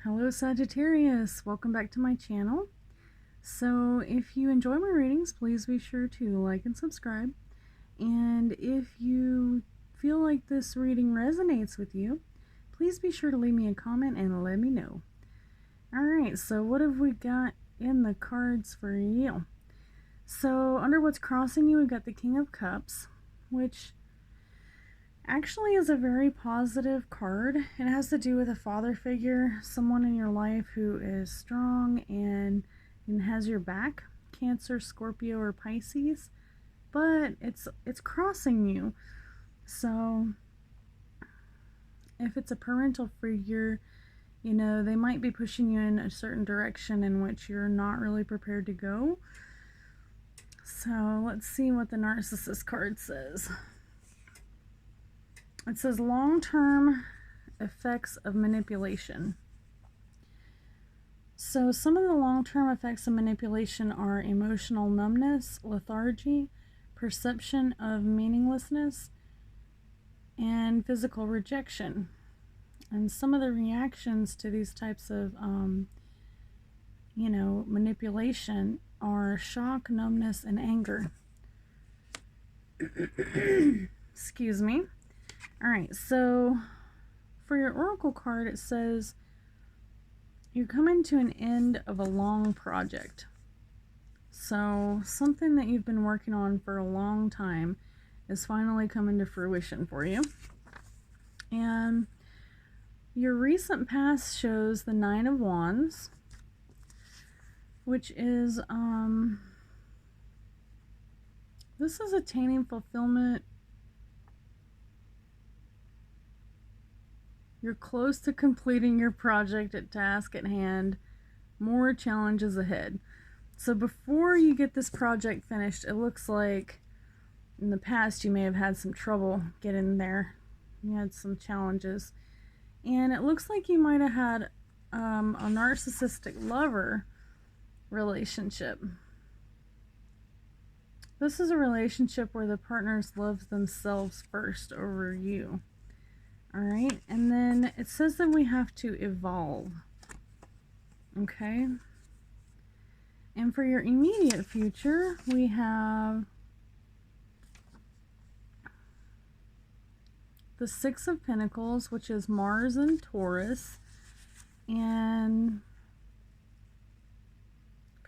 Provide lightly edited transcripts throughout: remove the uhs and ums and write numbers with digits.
Hello Sagittarius, welcome back to my channel. So if you enjoy my readings, please be sure to like and subscribe. And if you feel like this reading resonates with you, please be sure to leave me a comment and let me know. Alright, so what have we got in the cards for you? So under what's crossing you, we've got the King of Cups, which actually is a very positive card. It has to do with a father figure, someone in your life who is strong and has your back, Cancer, Scorpio, or Pisces, but it's crossing you. So if it's a parental figure, you know, they might be pushing you in a certain direction in which you're not really prepared to go. So let's see what the Narcissist card says. It says long-term effects of manipulation. So some of the long-term effects of manipulation are emotional numbness, lethargy, perception of meaninglessness, and physical rejection. And some of the reactions to these types of, manipulation are shock, numbness, and anger. Excuse me. Alright, so for your oracle card, it says you're coming to an end of a long project. So something that you've been working on for a long time is finally coming to fruition for you. And your recent past shows the Nine of Wands, which is, this is attaining fulfillment. You're close to completing your project at task at hand. More challenges ahead. So before you get this project finished, it looks like in the past you may have had some trouble getting there. You had some challenges. And it looks like you might have had a narcissistic lover relationship. This is a relationship where the partners love themselves first over you. Alright, and then it says that we have to evolve. Okay? And for your immediate future, we have the Six of Pentacles, which is Mars and Taurus. And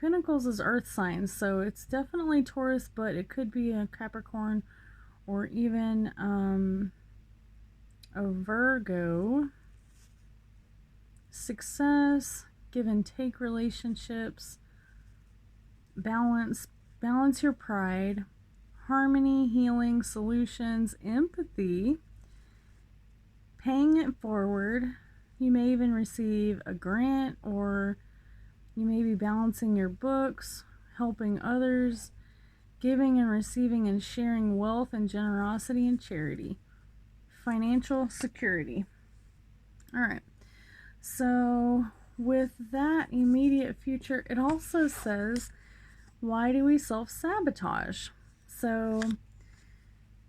Pentacles is earth signs, so it's definitely Taurus, but it could be a Capricorn or even a Virgo. Success, give and take relationships, balance your pride, harmony, healing, solutions, empathy, paying it forward. You may even receive a grant, or you may be balancing your books, helping others, giving and receiving and sharing wealth and generosity and charity. Financial security. Alright, so with that immediate future, it also says, why do we self-sabotage? So,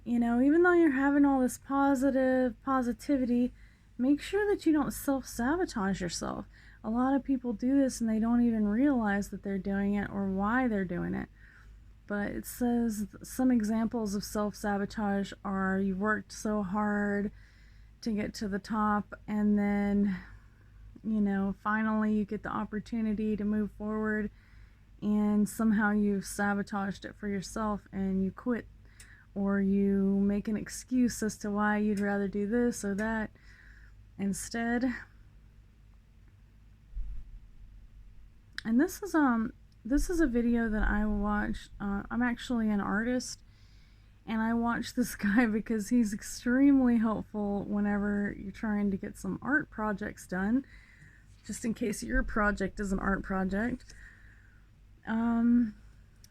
you know, even though you're having all this positivity, make sure that you don't self-sabotage yourself. A lot of people do this and they don't even realize that they're doing it or why they're doing it. But it says some examples of self-sabotage are you worked so hard to get to the top, and then, you know, finally you get the opportunity to move forward and somehow you've sabotaged it for yourself and you quit, or you make an excuse as to why you'd rather do this or that instead. And this is a video that I watched. I'm actually an artist, and I watch this guy because he's extremely helpful whenever you're trying to get some art projects done, just in case your project is an art project. You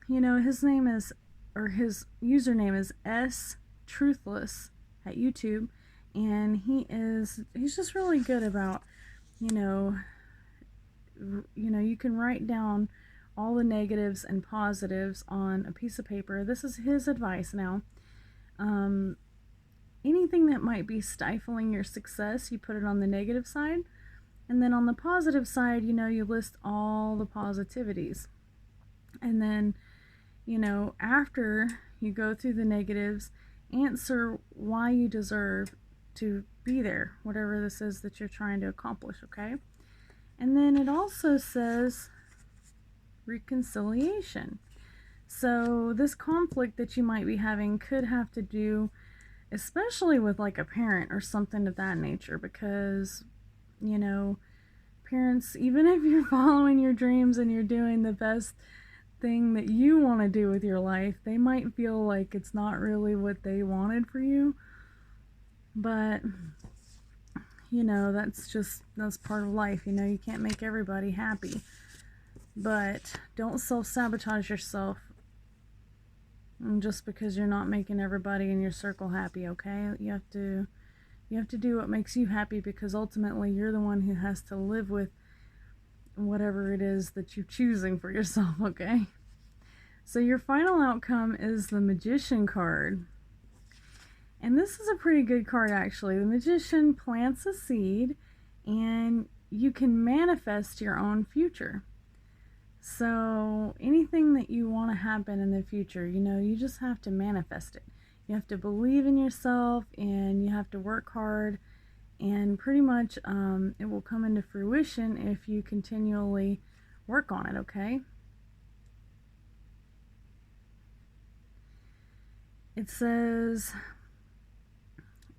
know, his name is, or his username is S_Truthless at YouTube, and he's just really good about, you know, you can write down all the negatives and positives on a piece of paper. This is his advice now. Anything that might be stifling your success, you put it on the negative side, And then on the positive side, you list all the positivities. And then, after you go through the negatives, answer why you deserve to be there, whatever this is that you're trying to accomplish, okay? And then it also says reconciliation. So this conflict that you might be having could have to do especially with like a parent or something of that nature, because parents, even if you're following your dreams and you're doing the best thing that you want to do with your life, they might feel like it's not really what they wanted for you. But that's part of life. You can't make everybody happy, but don't self-sabotage yourself just because you're not making everybody in your circle happy, okay? You have to do what makes you happy, because ultimately you're the one who has to live with whatever it is that you're choosing for yourself, okay? So your final outcome is the Magician card. And this is a pretty good card, actually. The Magician plants a seed, and you can manifest your own future. So anything that you want to happen in the future, you just have to manifest it. You have to believe in yourself, and you have to work hard, and pretty much it will come into fruition if you continually work on it, okay? It says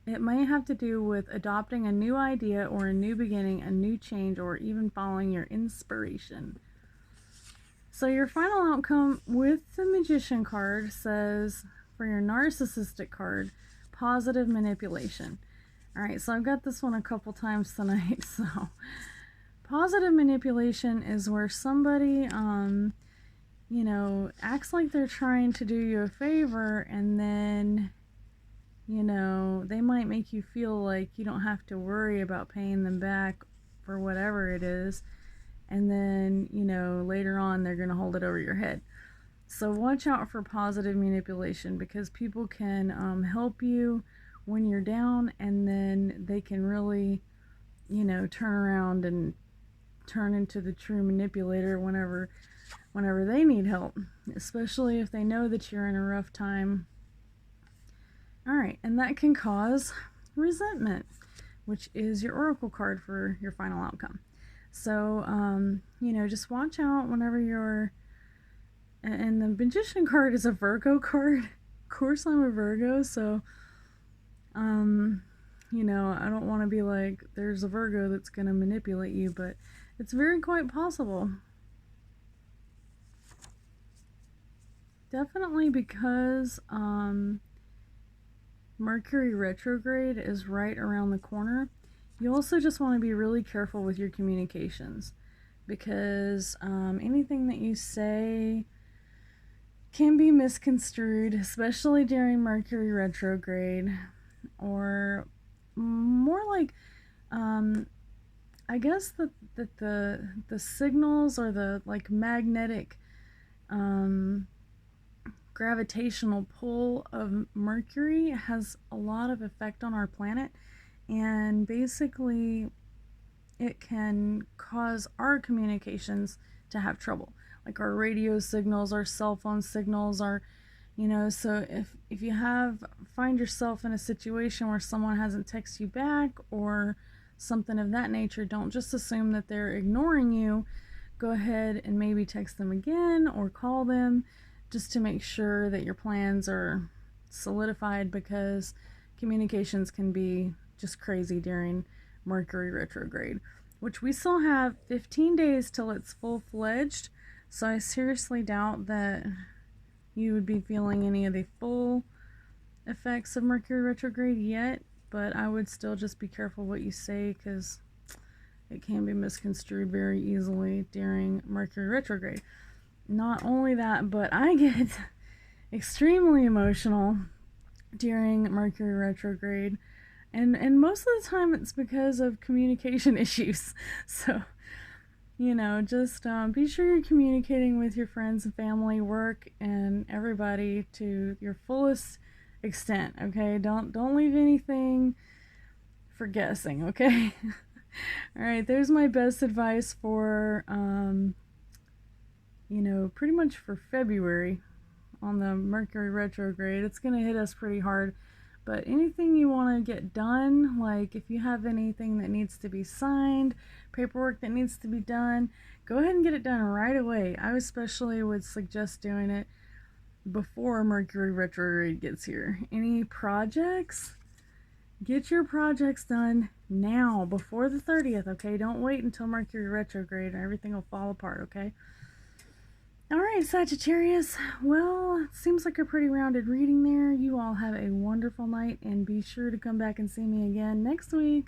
it may have to do with adopting a new idea or a new beginning, a new change, or even following your inspiration. So your final outcome with the Magician card says, for your Narcissistic card, positive manipulation. Alright, so I've got this one a couple times tonight. So positive manipulation is where somebody acts like they're trying to do you a favor, and then they might make you feel like you don't have to worry about paying them back for whatever it is. And then, later on, they're going to hold it over your head. So watch out for positive manipulation, because people can help you when you're down, and then they can really, turn around and turn into the true manipulator whenever they need help, especially if they know that you're in a rough time. Alright, and that can cause resentment, which is your Oracle card for your final outcome. So, just watch out whenever you're, and the Magician card is a Virgo card. Of course I'm a Virgo, so, I don't want to be like, there's a Virgo that's going to manipulate you, but it's very quite possible. Definitely because, Mercury retrograde is right around the corner. You also just want to be really careful with your communications, because anything that you say can be misconstrued, especially during Mercury retrograde, or more like, I guess that the signals, or the like magnetic gravitational pull of Mercury has a lot of effect on our planet. And basically, it can cause our communications to have trouble. Like our radio signals, our cell phone signals, so if you find yourself in a situation where someone hasn't texted you back or something of that nature, don't just assume that they're ignoring you. Go ahead and maybe text them again or call them, just to make sure that your plans are solidified, because communications can be just crazy during Mercury retrograde, which we still have 15 days till it's full-fledged. So I seriously doubt that you would be feeling any of the full effects of Mercury retrograde yet, but I would still just be careful what you say, because it can be misconstrued very easily during Mercury retrograde. Not only that, but I get extremely emotional during Mercury retrograde. And most of the time it's because of communication issues. So, just be sure you're communicating with your friends and family, work, and everybody to your fullest extent, okay? Don't leave anything for guessing, okay? All right, there's my best advice for, pretty much for February on the Mercury retrograde. It's going to hit us pretty hard. But anything you want to get done, like if you have anything that needs to be signed, paperwork that needs to be done, go ahead and get it done right away. I especially would suggest doing it before Mercury retrograde gets here. Any projects? Get your projects done now, before the 30th, okay? Don't wait until Mercury retrograde or everything will fall apart, okay? Alright, Sagittarius. Well, it seems like a pretty rounded reading there. You all have a wonderful night, and be sure to come back and see me again next week.